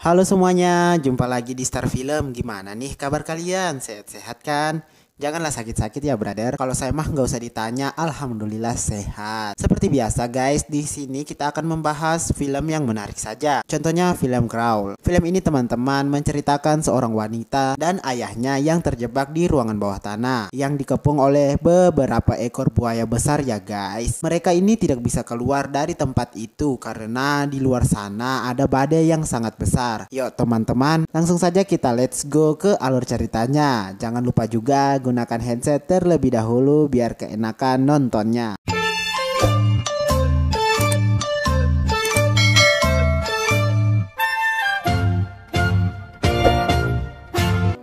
Halo semuanya, jumpa lagi di Star Film. Gimana nih kabar kalian? Sehat-sehat kan? Janganlah sakit-sakit ya brother. Kalau saya mah nggak usah ditanya, alhamdulillah sehat. Seperti biasa guys, di sini kita akan membahas film yang menarik saja. Contohnya film Crawl. Film ini teman-teman menceritakan seorang wanita dan ayahnya yang terjebak di ruangan bawah tanah yang dikepung oleh beberapa ekor buaya besar ya guys. Mereka ini tidak bisa keluar dari tempat itu karena di luar sana ada badai yang sangat besar. Yuk teman-teman, langsung saja kita let's go ke alur ceritanya. Jangan lupa juga gunakan headset terlebih dahulu biar keenakan nontonnya.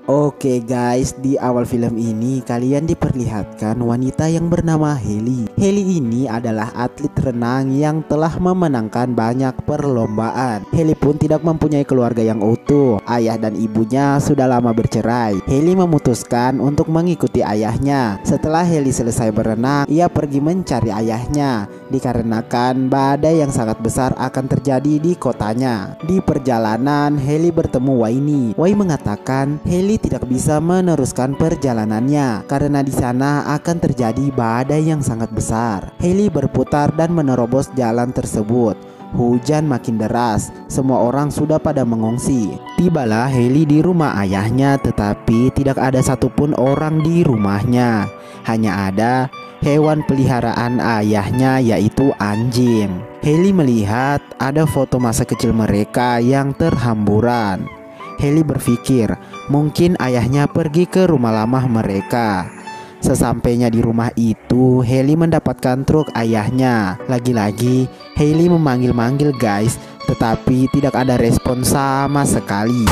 Oke guys, di awal film ini kalian diperlihatkan wanita yang bernama Hailey. Hailey ini adalah atlet renang yang telah memenangkan banyak perlombaan. Hailey pun tidak mempunyai keluarga yang utuh. Ayah dan ibunya sudah lama bercerai. Hailey memutuskan untuk mengikuti ayahnya. Setelah Hailey selesai berenang, ia pergi mencari ayahnya dikarenakan badai yang sangat besar akan terjadi di kotanya. Di perjalanan, Hailey bertemu Wayne. Wayne mengatakan Hailey tidak bisa meneruskan perjalanannya karena di sana akan terjadi badai yang sangat besar. Hailey berputar dan menerobos jalan tersebut. Hujan makin deras, semua orang sudah pada mengungsi. Tibalah Hailey di rumah ayahnya, tetapi tidak ada satupun orang di rumahnya. Hanya ada hewan peliharaan ayahnya, yaitu anjing. Hailey melihat ada foto masa kecil mereka yang terhamburan. Hailey berpikir mungkin ayahnya pergi ke rumah lama mereka. Sesampainya di rumah itu, Hailey mendapatkan truk ayahnya. Lagi-lagi Hailey memanggil-manggil guys, tetapi tidak ada respon sama sekali.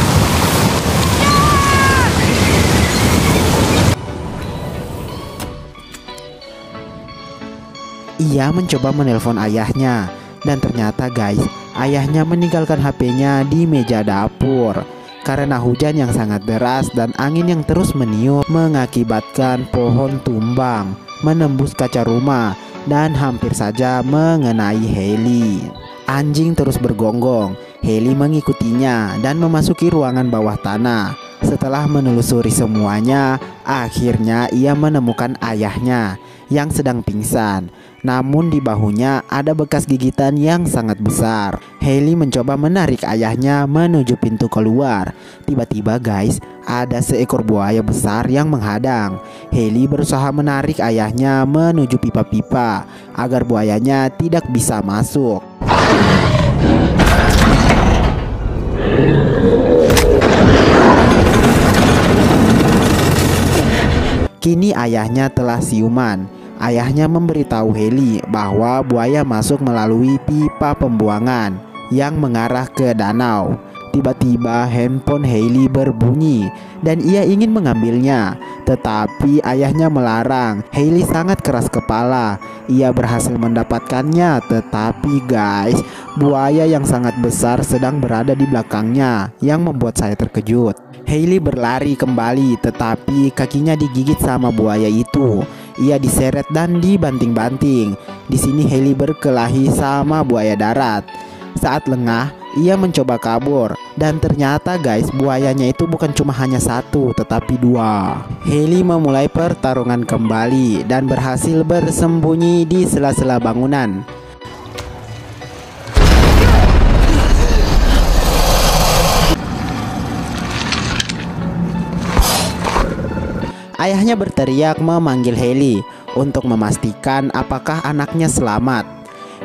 Ia mencoba menelpon ayahnya, dan ternyata guys, ayahnya meninggalkan HP-nya di meja dapur. Karena hujan yang sangat deras dan angin yang terus meniup mengakibatkan pohon tumbang, menembus kaca rumah dan hampir saja mengenai Hailey. Anjing terus bergonggong. Hailey mengikutinya dan memasuki ruangan bawah tanah. Setelah menelusuri semuanya, akhirnya ia menemukan ayahnya yang sedang pingsan. Namun di bahunya ada bekas gigitan yang sangat besar. Hailey mencoba menarik ayahnya menuju pintu keluar. Tiba-tiba guys, ada seekor buaya besar yang menghadang. Hailey berusaha menarik ayahnya menuju pipa-pipa agar buayanya tidak bisa masuk. Kini ayahnya telah siuman. Ayahnya memberitahu Hailey bahwa buaya masuk melalui pipa pembuangan yang mengarah ke danau. Tiba-tiba handphone Hailey berbunyi dan ia ingin mengambilnya, tetapi ayahnya melarang. Hailey sangat keras kepala. Ia berhasil mendapatkannya, tetapi guys, buaya yang sangat besar sedang berada di belakangnya yang membuat saya terkejut. Hailey berlari kembali, tetapi kakinya digigit sama buaya itu. Ia diseret dan dibanting-banting. Di sini Hailey berkelahi sama buaya darat. Saat lengah, ia mencoba kabur. Dan ternyata guys, buayanya itu bukan cuma hanya satu, tetapi dua. Hailey memulai pertarungan kembali dan berhasil bersembunyi di sela-sela bangunan. Ayahnya berteriak memanggil Hailey untuk memastikan apakah anaknya selamat.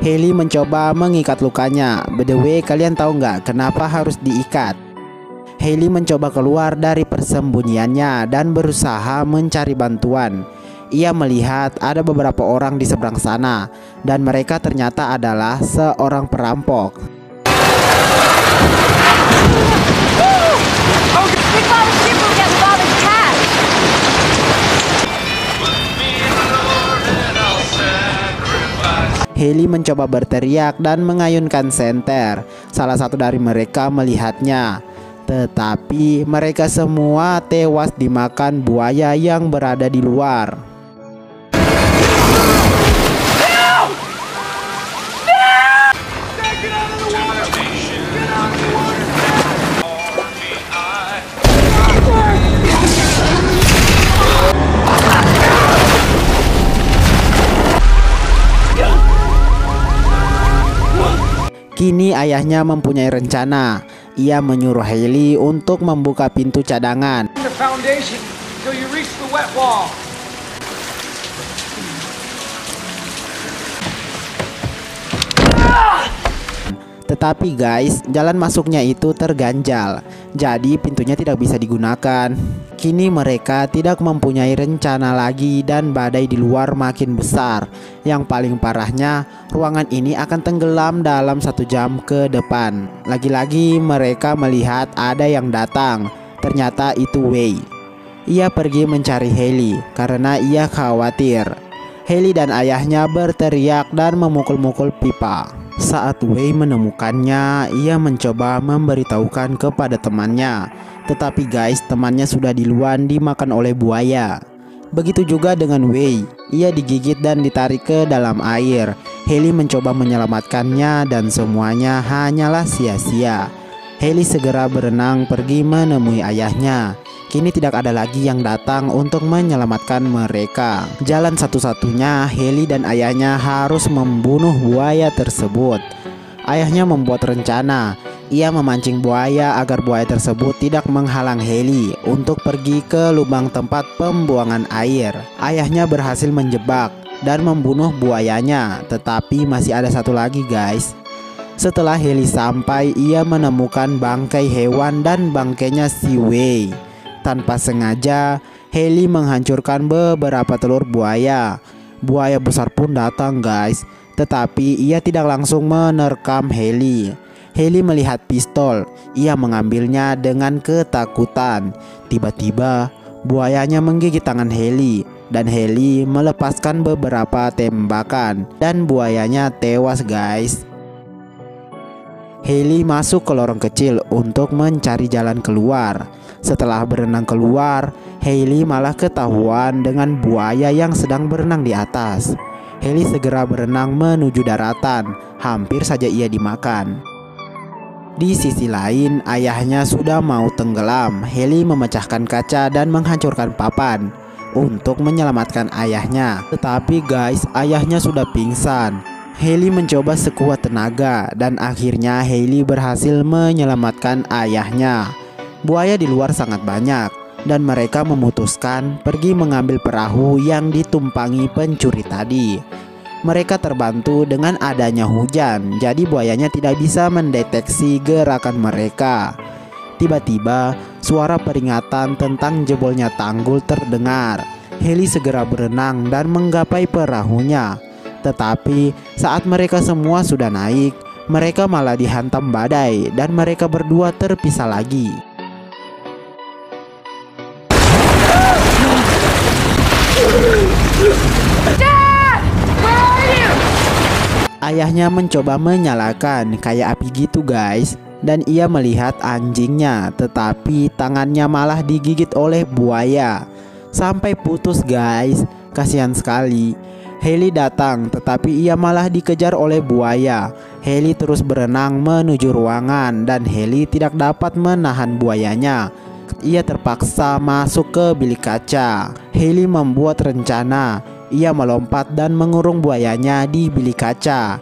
Hailey mencoba mengikat lukanya. By the way, kalian tahu nggak kenapa harus diikat? Hailey mencoba keluar dari persembunyiannya dan berusaha mencari bantuan. Ia melihat ada beberapa orang di seberang sana dan mereka ternyata adalah seorang perampok. Hailey mencoba berteriak dan mengayunkan senter. Salah satu dari mereka melihatnya, tetapi mereka semua tewas dimakan buaya yang berada di luar. Kini ayahnya mempunyai rencana. Ia menyuruh Hailey untuk membuka pintu cadangan. The foundation till you reach the wet wall. Tetapi guys, jalan masuknya itu terganjal, jadi pintunya tidak bisa digunakan. Kini mereka tidak mempunyai rencana lagi dan badai di luar makin besar. Yang paling parahnya, ruangan ini akan tenggelam dalam 1 jam ke depan. Lagi-lagi mereka melihat ada yang datang. Ternyata itu Wei. Ia pergi mencari Hailey karena ia khawatir. Hailey dan ayahnya berteriak dan memukul-mukul pipa. Saat Wei menemukannya, ia mencoba memberitahukan kepada temannya. Tetapi guys, temannya sudah duluan dimakan oleh buaya. Begitu juga dengan Wei, ia digigit dan ditarik ke dalam air. Hailey mencoba menyelamatkannya dan semuanya hanyalah sia-sia. Hailey segera berenang pergi menemui ayahnya. Kini tidak ada lagi yang datang untuk menyelamatkan mereka. Jalan satu-satunya, Hailey dan ayahnya harus membunuh buaya tersebut. Ayahnya membuat rencana. Ia memancing buaya agar buaya tersebut tidak menghalang Hailey untuk pergi ke lubang tempat pembuangan air. Ayahnya berhasil menjebak dan membunuh buayanya. Tetapi masih ada satu lagi guys. Setelah Hailey sampai, ia menemukan bangkai hewan dan bangkainya si Wei. Tanpa sengaja, Hailey menghancurkan beberapa telur buaya. Buaya besar pun datang guys, tetapi ia tidak langsung menerkam Hailey. Hailey melihat pistol, ia mengambilnya dengan ketakutan. Tiba-tiba, buayanya menggigit tangan Hailey dan Hailey melepaskan beberapa tembakan dan buayanya tewas guys. Hailey masuk ke lorong kecil untuk mencari jalan keluar. Setelah berenang keluar, Hailey malah ketahuan dengan buaya yang sedang berenang di atas. Hailey segera berenang menuju daratan, hampir saja ia dimakan. Di sisi lain, ayahnya sudah mau tenggelam. Hailey memecahkan kaca dan menghancurkan papan untuk menyelamatkan ayahnya. Tetapi guys, ayahnya sudah pingsan. Hailey mencoba sekuat tenaga dan akhirnya Hailey berhasil menyelamatkan ayahnya. Buaya di luar sangat banyak dan mereka memutuskan pergi mengambil perahu yang ditumpangi pencuri tadi. Mereka terbantu dengan adanya hujan, jadi buayanya tidak bisa mendeteksi gerakan mereka. Tiba-tiba suara peringatan tentang jebolnya tanggul terdengar. Hailey segera berenang dan menggapai perahunya. Tetapi saat mereka semua sudah naik, mereka malah dihantam badai dan mereka berdua terpisah lagi. Dad! Where are you? Ayahnya mencoba menyalakan kayak api gitu guys, dan ia melihat anjingnya, tetapi tangannya malah digigit oleh buaya sampai putus guys. Kasihan sekali. Hailey datang, tetapi ia malah dikejar oleh buaya. Hailey terus berenang menuju ruangan dan Hailey tidak dapat menahan buayanya. Ia terpaksa masuk ke bilik kaca. Hailey membuat rencana. Ia melompat dan mengurung buayanya di bilik kaca.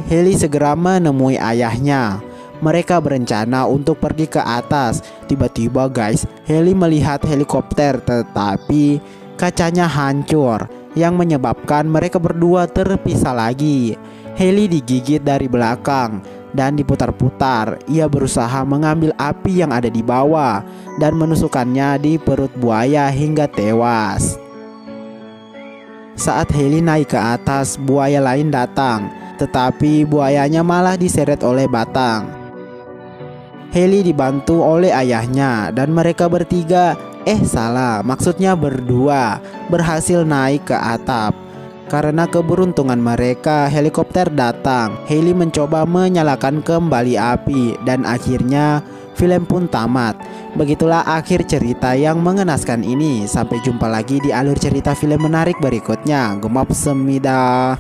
Hailey segera menemui ayahnya. Mereka berencana untuk pergi ke atas. Tiba-tiba guys, Hailey melihat helikopter, tetapi kacanya hancur, yang menyebabkan mereka berdua terpisah lagi. Hailey digigit dari belakang dan diputar-putar. Ia berusaha mengambil api yang ada di bawah dan menusukkannya di perut buaya hingga tewas. Saat Hailey naik ke atas, buaya lain datang, tetapi buayanya malah diseret oleh batang. Hailey dibantu oleh ayahnya dan mereka bertiga, salah, maksudnya berdua, berhasil naik ke atap. Karena keberuntungan mereka, helikopter datang. Hailey mencoba menyalakan kembali api dan akhirnya film pun tamat. Begitulah akhir cerita yang mengenaskan ini. Sampai jumpa lagi di alur cerita film menarik berikutnya. Gemap semida.